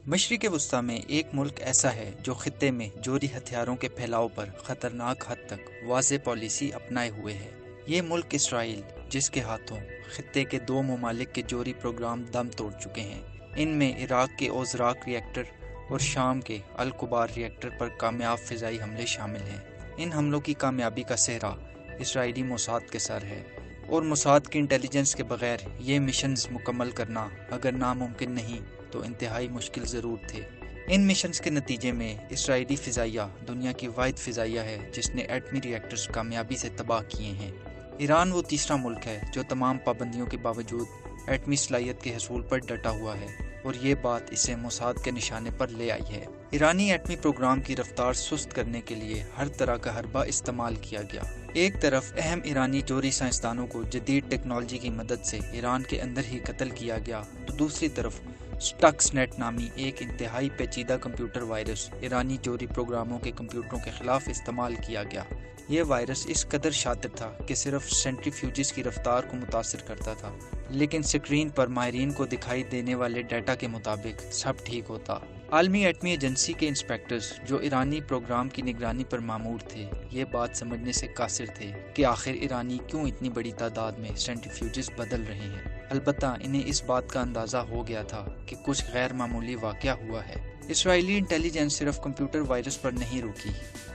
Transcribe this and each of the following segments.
مشرق وسطیٰ میں ایک ملک ایسا ہے جو خطے میں جوہری ہتھیاروں کے پھیلاؤ پر خطرناک حد تک واضح پالیسی اپنائے ہوئے ہے۔ یہ ملک اسرائیل، جس کے ہاتھوں خطے کے 2 ممالک کے جوہری پروگرام دم توڑ چکے ہیں۔ ان میں عراق کے اوزراق ری ایکٹر اور شام کے الکبار ری ایکٹر پر کامیاب فضائی حملے شامل ہیں۔ ان حملوں کی کامیابی کا سہرا اسرائیلی موساد کے سر ہے، اور موساد کی انٹیلیجنس کے بغیر یہ مشنز مکمل کرنا اگر ناممکن نہیں تو انتہائی مشکل ضرور تھے۔ ان مشنز کے نتیجے میں اسرائیلی فضائیہ دنیا کی واحد فضائیہ ہے جس نے ایٹمی ری ایکٹرز کامیابی سے تباہ کیے ہیں۔ ایران وہ تیسرا ملک ہے جو تمام پابندیوں کے باوجود ایٹمی صلاحیت کے حصول پر ڈٹا ہوا ہے، اور یہ بات اسے موساد کے نشانے پر لے آئی ہے۔ ایرانی ایٹمی پروگرام کی رفتار سست کرنے کے لیے ہر طرح کا حربہ استعمال کیا گیا۔ ایک طرف اہم ایرانی جوہری سائنسدانوں کو جدید ٹیکنالوجی کی مدد سے ایران کے اندر ہی قتل کیا گیا، تو دوسری طرف سٹکس نیٹ نامی ایک انتہائی پیچیدہ کمپیوٹر وائرس ایرانی جوہری پروگراموں کے کمپیوٹروں کے خلاف استعمال کیا گیا۔ یہ وائرس اس قدر شاطر تھا کہ صرف سینٹریفیوجز کی رفتار کو متاثر کرتا تھا، لیکن سکرین پر ماہرین کو دکھائی دینے والے ڈیٹا کے مطابق سب ٹھیک ہوتا۔ عالمی ایٹمی ایجنسی کے انسپیکٹرز جو ایرانی پروگرام کی نگرانی پر مامور تھے، یہ بات سمجھنے سے قاصر تھے کہ آخر ایرانی کیوں اتنی بڑی تعداد میں سینٹریفیوجز بدل رہے ہیں۔ البتہ انہیں اس بات کا اندازہ ہو گیا تھا کہ کچھ غیر معمولی واقعہ ہوا ہے۔ اسرائیلی انٹیلیجنس صرف کمپیوٹر وائرس پر نہیں رکی،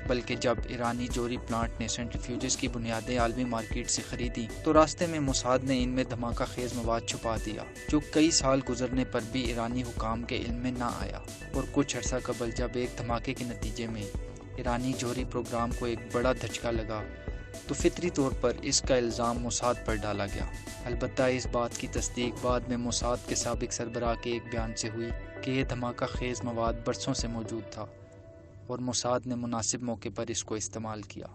بلکہ جب ایرانی جوہری پلانٹ نے سینٹریفیوجز کی بنیادیں عالمی مارکیٹ سے خریدی تو راستے میں موساد نے ان میں دھماکہ خیز مواد چھپا دیا، جو کئی سال گزرنے پر بھی ایرانی حکام کے علم میں نہ آیا۔ اور کچھ عرصہ قبل جب ایک دھماکے کے نتیجے میں ایرانی جوہری پروگرام کو ایک بڑا دھچکا لگا تو فطری طور پر اس کا الزام موساد پر ڈالا گیا۔ البتہ اس بات کی تصدیق بعد میں موساد کے سابق سربراہ کے ایک بیان سے ہوئی کہ یہ دھماکہ خیز مواد برسوں سے موجود تھا، اور موساد نے مناسب موقع پر اس کو استعمال کیا۔